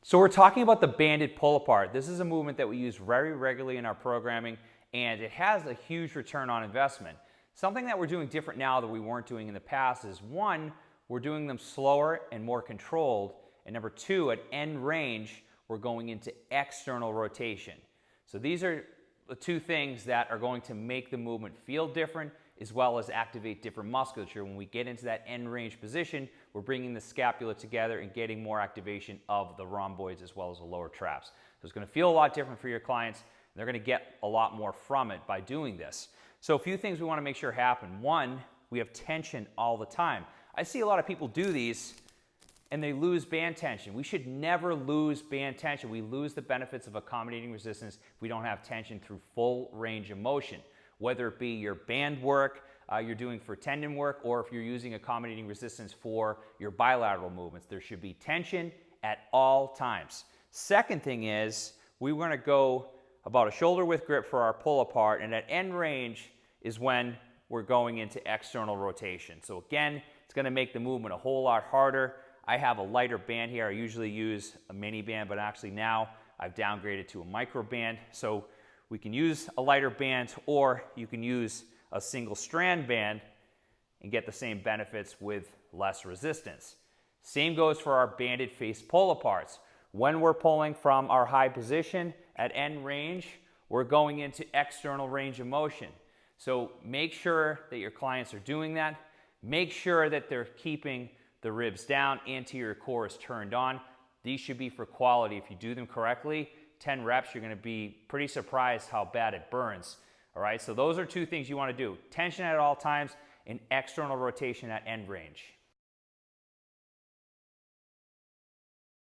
So we're talking about the banded pull apart. This is a movement that we use very regularly in our programming, and it has a huge return on investment. Something that we're doing different now that we weren't doing in the past is, one, we're doing them slower and more controlled, and number two, at end range, we're going into external rotation. So these are the two things that are going to make the movement feel different, as well as activate different musculature. When we get into that end range position, we're bringing the scapula together and getting more activation of the rhomboids as well as the lower traps. So it's going to feel a lot different for your clients. They're going to get a lot more from it by doing this. So a few things we want to make sure happen. One, we have tension all the time. I see a lot of people do these and they lose band tension. We should never lose band tension. We lose the benefits of accommodating resistance if we don't have tension through full range of motion. Whether it be your band work you're doing for tendon work, or if you're using accommodating resistance for your bilateral movements, there should be tension at all times. Second thing is, we want to go about a shoulder width grip for our pull apart, and at end range is when we're going into external rotation. So again, it's going to make the movement a whole lot harder. I have a lighter band here. I usually use a mini band, but actually now I've downgraded to a micro band. So we can use a lighter band, or you can use a single strand band and get the same benefits with less resistance. Same goes for our banded face pull aparts. When we're pulling from our high position at end range, we're going into external range of motion. So make sure that your clients are doing that. Make sure that they're keeping the ribs down, anterior core is turned on. These should be for quality. If you do them correctly, 10 reps, you're going to be pretty surprised how bad it burns. All right, so those are two things you want to do. Tension at all times and external rotation at end range.